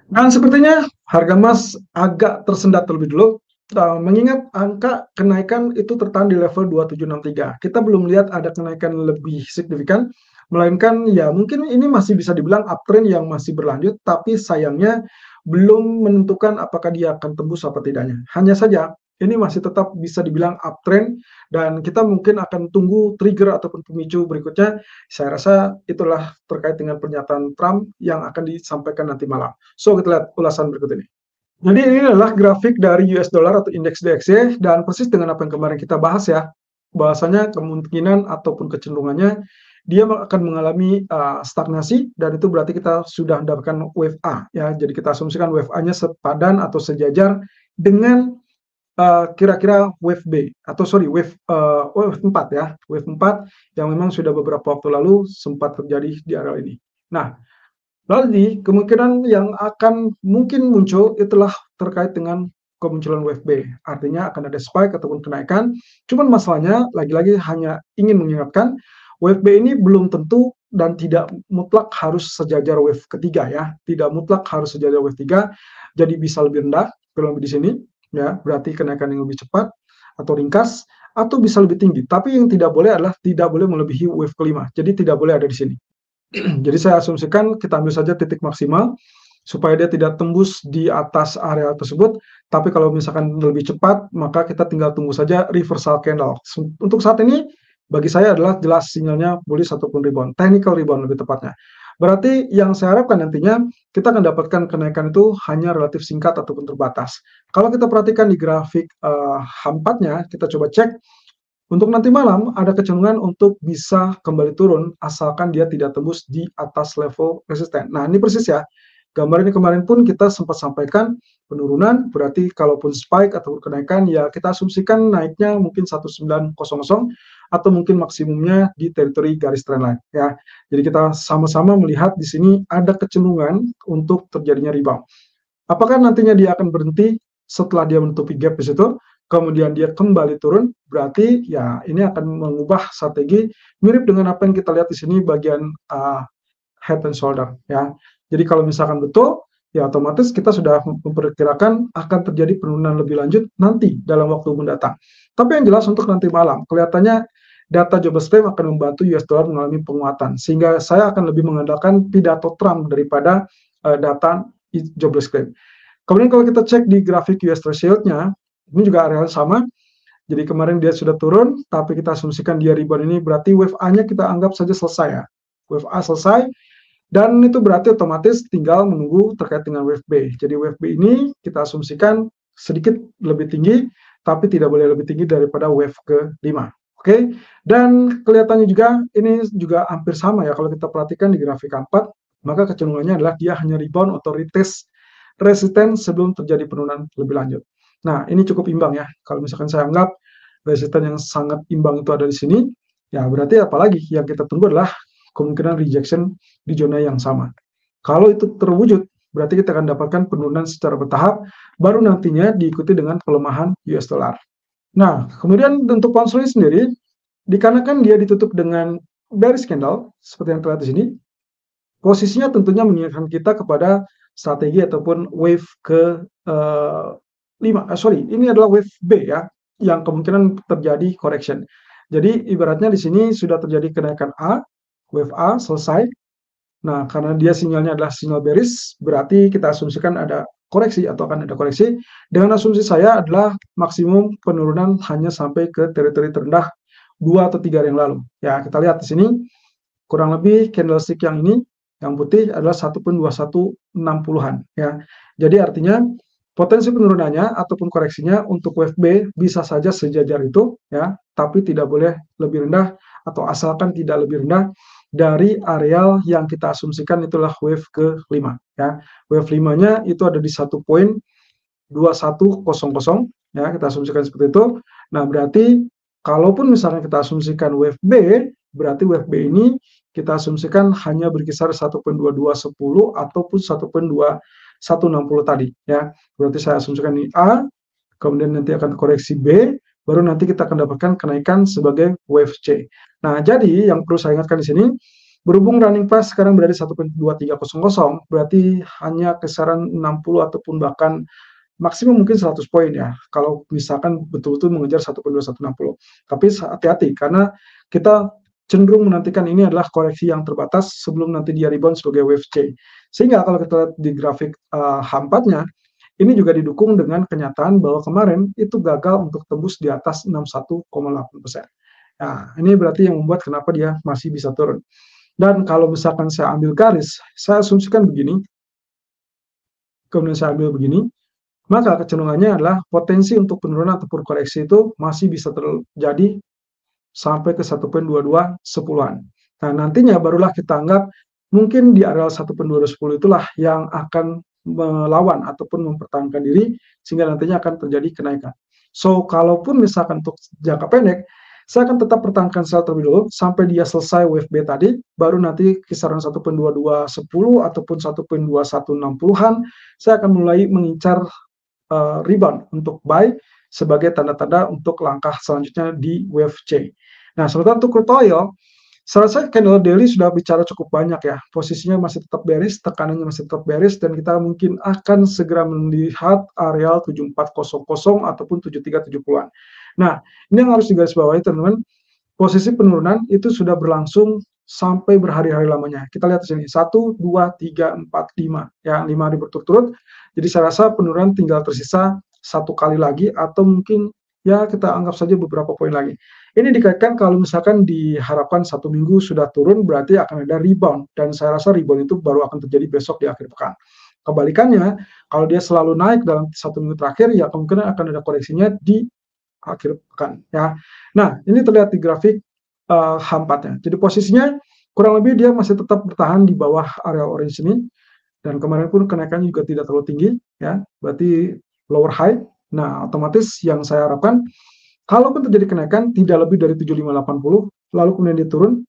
Dan sepertinya harga emas agak tersendat terlebih dulu, mengingat angka kenaikan itu tertahan di level 2763. Kita belum lihat ada kenaikan lebih signifikan, melainkan ya mungkin ini masih bisa dibilang uptrend yang masih berlanjut, tapi sayangnya belum menentukan apakah dia akan tembus apa tidaknya. Hanya saja ini masih tetap bisa dibilang uptrend dan kita mungkin akan tunggu trigger ataupun pemicu berikutnya. Saya rasa itulah terkait dengan pernyataan Trump yang akan disampaikan nanti malam. So, kita lihat ulasan berikut ini. Jadi ini adalah grafik dari US dollar atau indeks DXY dan persis dengan apa yang kemarin kita bahas ya. Bahasanya kemungkinan ataupun kecenderungannya dia akan mengalami stagnasi dan itu berarti kita sudah mendapatkan wave A ya. Jadi kita asumsikan wave A-nya sepadan atau sejajar dengan kira-kira wave B atau sorry wave 4 ya, wave 4 yang memang sudah beberapa waktu lalu sempat terjadi di area ini. Nah, lalu kemungkinan yang akan mungkin muncul itulah terkait dengan kemunculan wave B. Artinya akan ada spike ataupun kenaikan. Cuman masalahnya lagi-lagi hanya ingin mengingatkan wave B ini belum tentu dan tidak mutlak harus sejajar wave ketiga ya. Tidak mutlak harus sejajar wave 3. Jadi bisa lebih rendah kurang lebih di sini ya, berarti kenaikan yang lebih cepat atau ringkas atau bisa lebih tinggi. Tapi yang tidak boleh adalah tidak boleh melebihi wave kelima. Jadi tidak boleh ada di sini. Jadi saya asumsikan kita ambil saja titik maksimal supaya dia tidak tembus di atas area tersebut. Tapi kalau misalkan lebih cepat, maka kita tinggal tunggu saja reversal candle. Untuk saat ini, bagi saya adalah jelas sinyalnya bullish ataupun rebound, technical rebound lebih tepatnya. Berarti yang saya harapkan nantinya kita akan dapatkan kenaikan itu hanya relatif singkat ataupun terbatas. Kalau kita perhatikan di grafik H4-nya, kita coba cek untuk nanti malam ada kecenderungan untuk bisa kembali turun asalkan dia tidak tembus di atas level resisten. Nah, ini persis ya. Gambar ini kemarin pun kita sempat sampaikan penurunan, berarti kalaupun spike atau kenaikan ya kita asumsikan naiknya mungkin 1900 atau mungkin maksimumnya di teritori garis trendline ya. Jadi kita sama-sama melihat di sini ada kecenderungan untuk terjadinya rebound. Apakah nantinya dia akan berhenti setelah dia menutupi gap di situ? Kemudian dia kembali turun, berarti ya ini akan mengubah strategi mirip dengan apa yang kita lihat di sini bagian head and shoulder ya. Jadi kalau misalkan betul, ya otomatis kita sudah memperkirakan akan terjadi penurunan lebih lanjut nanti dalam waktu mendatang. Tapi yang jelas untuk nanti malam, kelihatannya data jobless claim akan membantu US dollar mengalami penguatan. Sehingga saya akan lebih mengandalkan pidato Trump daripada data jobless claim. Kemudian kalau kita cek di grafik US Treasury Yield-nya, ini juga area sama. Jadi kemarin dia sudah turun, tapi kita asumsikan dia rebound ini berarti wave A-nya kita anggap saja selesai ya. Wave A selesai, dan itu berarti otomatis tinggal menunggu terkait dengan wave B. Jadi wave B ini kita asumsikan sedikit lebih tinggi, tapi tidak boleh lebih tinggi daripada wave ke-5. Oke, dan kelihatannya juga ini juga hampir sama ya kalau kita perhatikan di grafik 4, maka kecenderungannya adalah dia hanya rebound atau retest resisten sebelum terjadi penurunan lebih lanjut. Nah, ini cukup imbang ya. Kalau misalkan saya anggap resisten yang sangat imbang itu ada di sini, ya berarti apalagi yang kita tunggu adalah kemungkinan rejection di zona yang sama. Kalau itu terwujud, berarti kita akan dapatkan penurunan secara bertahap, baru nantinya diikuti dengan pelemahan US dollar. Nah, kemudian untuk pound sterling sendiri, dikarenakan dia ditutup dengan bearish candle, seperti yang terlihat di sini, posisinya tentunya mengingatkan kita kepada strategi ataupun wave ke 5, ini adalah wave B ya, yang kemungkinan terjadi correction. Jadi ibaratnya di sini sudah terjadi kenaikan A, wave A selesai. Nah, karena dia sinyalnya adalah sinyal bearish, berarti kita asumsikan ada koreksi atau akan ada koreksi. Dengan asumsi saya adalah maksimum penurunan hanya sampai ke teritori terendah 2 atau 3 hari yang lalu. Ya, kita lihat di sini kurang lebih candlestick yang ini yang putih adalah 1.2160-an ya. Jadi artinya potensi penurunannya ataupun koreksinya untuk wave B bisa saja sejajar itu ya, tapi tidak boleh lebih rendah atau asalkan tidak lebih rendah dari areal yang kita asumsikan itulah wave ke-5 ya. Wave 5-nya itu ada di 1.2100 ya, kita asumsikan seperti itu. Nah, berarti kalaupun misalnya kita asumsikan wave B, berarti wave B ini kita asumsikan hanya berkisar 1.2210 ataupun 1.2160 tadi ya. Berarti saya asumsikan ini A, kemudian nanti akan koreksi B, baru nanti kita akan dapatkan kenaikan sebagai wave C. Nah, jadi yang perlu saya ingatkan di sini Berhubung running price sekarang berada di 1.2300, berarti hanya kisaran 60 ataupun bahkan maksimum mungkin 100 poin ya, kalau misalkan betul-betul mengejar 1.2160. Tapi hati-hati, karena kita cenderung menantikan ini adalah koreksi yang terbatas sebelum nanti dia rebound sebagai wave C. Sehingga kalau kita lihat di grafik H4-nya, ini juga didukung dengan kenyataan bahwa kemarin itu gagal untuk tembus di atas 61,8%. Nah, ini berarti yang membuat kenapa dia masih bisa turun. Dan kalau misalkan saya ambil garis, saya asumsikan begini, kemudian saya ambil begini, maka kecenderungannya adalah potensi untuk penurunan ataupun koreksi itu masih bisa terjadi sampai ke 1.2210-an. Nah, nantinya barulah kita anggap mungkin di area 1.2210 itulah yang akan melawan ataupun mempertahankan diri sehingga nantinya akan terjadi kenaikan. So, kalaupun misalkan untuk jangka pendek, saya akan tetap pertahankan sell terlebih dulu sampai dia selesai wave B tadi, baru nanti kisaran 1.2210 ataupun 1.2160-an, saya akan mulai mengincar rebound untuk buy sebagai tanda-tanda untuk langkah selanjutnya di wave C. Nah, sementara untuk crude oil, saya rasa candle daily sudah bicara cukup banyak ya. Posisinya masih tetap bearish, tekanannya masih tetap bearish, dan kita mungkin akan segera melihat areal 7400 ataupun 7370-an. Nah, ini yang harus digarisbawahi teman-teman. Posisi penurunan itu sudah berlangsung sampai berhari-hari lamanya. Kita lihat di sini, 1, 2, 3, 4, 5. Ya, 5 hari berturut-turut. Jadi saya rasa penurunan tinggal tersisa satu kali lagi, atau mungkin ya kita anggap saja beberapa poin lagi. Ini dikaitkan kalau misalkan diharapkan 1 minggu sudah turun, berarti akan ada rebound. Dan saya rasa rebound itu baru akan terjadi besok di akhir pekan. Kebalikannya, kalau dia selalu naik dalam 1 minggu terakhir, ya kemungkinan akan ada koreksinya di akhir pekan. Ya. Nah, ini terlihat di grafik H4-nya. Jadi posisinya kurang lebih dia masih tetap bertahan di bawah area orange ini. Dan kemarin pun kenaikannya juga tidak terlalu tinggi. Ya, berarti lower high. Nah, otomatis yang saya harapkan, kalaupun terjadi kenaikan tidak lebih dari 7580, lalu kemudian dia turun,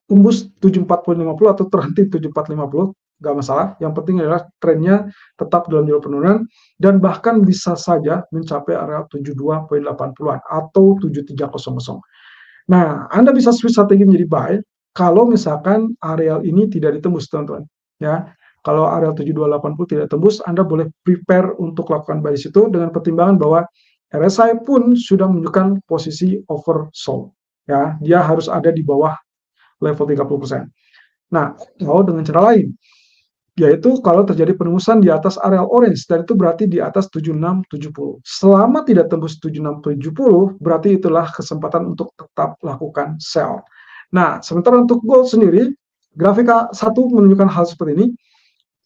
tembus 7450 atau terhenti 7450, nggak masalah. Yang penting adalah trennya tetap dalam jalur penurunan dan bahkan bisa saja mencapai area 72.80-an atau 7300. Nah, Anda bisa switch strategi menjadi buy kalau misalkan areal ini tidak ditembus, teman-teman. Ya, kalau areal 7280 tidak tembus, Anda boleh prepare untuk lakukan buy di situ dengan pertimbangan bahwa RSI pun sudah menunjukkan posisi oversold. Ya, dia harus ada di bawah level 30%. Nah, atau dengan cara lain, yaitu kalau terjadi penembusan di atas areal orange, dan itu berarti di atas 7670. Selama tidak tembus 7670, berarti itulah kesempatan untuk tetap lakukan sell. Nah, sementara untuk gold sendiri, grafik A1 menunjukkan hal seperti ini.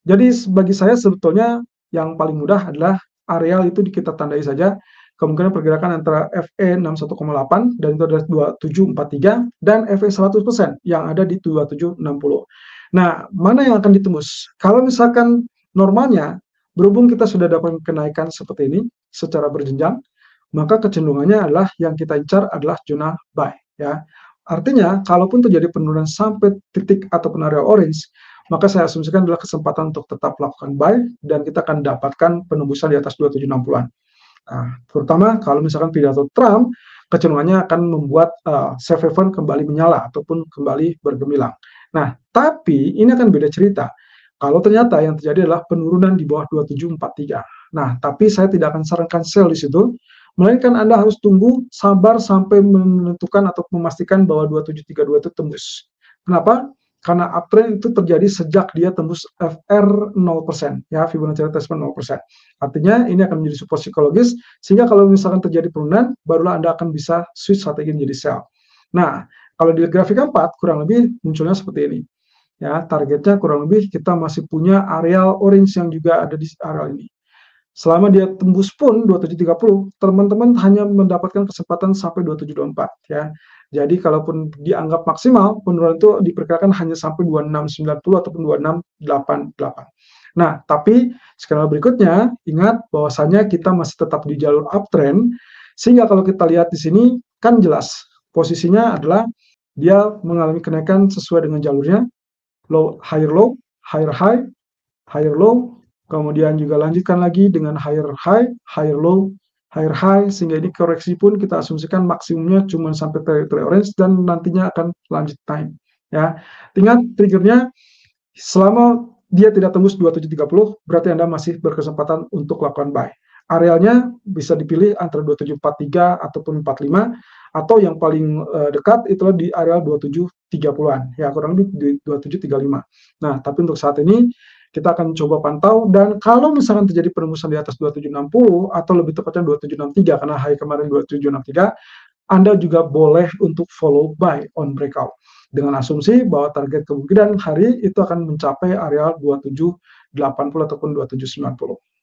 Jadi bagi saya sebetulnya yang paling mudah adalah areal itu kita tandai saja kemungkinan pergerakan antara FE 61,8 dan itu adalah 2743 dan FE 100% yang ada di 2760. Nah, mana yang akan ditembus? Kalau misalkan normalnya berhubung kita sudah dapat kenaikan seperti ini secara berjenjang, maka kecenderungannya adalah yang kita incar adalah zona buy ya. Artinya, kalaupun terjadi penurunan sampai titik ataupun area orange, maka saya asumsikan adalah kesempatan untuk tetap melakukan buy dan kita akan dapatkan penembusan di atas 2760-an. Nah, terutama kalau misalkan pidato Trump, kecenderungannya akan membuat safe haven kembali menyala ataupun kembali bergemilang. Nah, tapi ini akan beda cerita. Kalau ternyata yang terjadi adalah penurunan di bawah 2743. Nah, tapi saya tidak akan sarankan sell di situ, melainkan Anda harus tunggu sabar sampai menentukan atau memastikan bahwa 2732 itu tembus. Kenapa? Karena uptrend itu terjadi sejak dia tembus FR 0%, ya, Fibonacci retracement 0%. Artinya ini akan menjadi support psikologis, sehingga kalau misalkan terjadi penurunan, barulah Anda akan bisa switch strategi menjadi sell. Nah, kalau di grafik 4, kurang lebih munculnya seperti ini. Ya, targetnya kurang lebih kita masih punya areal orange yang juga ada di areal ini. Selama dia tembus pun 2730, teman-teman hanya mendapatkan kesempatan sampai 2724 ya. Jadi kalaupun dianggap maksimal, penurunan itu diperkirakan hanya sampai 2690 ataupun 2688. Nah, tapi skala berikutnya ingat bahwasanya kita masih tetap di jalur uptrend, sehingga kalau kita lihat di sini kan jelas posisinya adalah dia mengalami kenaikan sesuai dengan jalurnya, low, higher, high, higher low, kemudian juga lanjutkan lagi dengan higher low, higher high, sehingga ini koreksi pun kita asumsikan maksimumnya cuma sampai teritori orange dan nantinya akan lanjut naik ya. Ingat triggernya selama dia tidak tembus 2730 berarti Anda masih berkesempatan untuk lakukan buy. Arealnya bisa dipilih antara 2743 ataupun 45 atau yang paling dekat itulah di area 2730-an ya, kurang lebih di 2735. Nah, tapi untuk saat ini kita akan coba pantau, dan kalau misalkan terjadi penembusan di atas 2760 atau lebih tepatnya 2763 karena high kemarin 2763, Anda juga boleh untuk follow buy on breakout dengan asumsi bahwa target kemungkinan hari itu akan mencapai area 2780 ataupun 2790.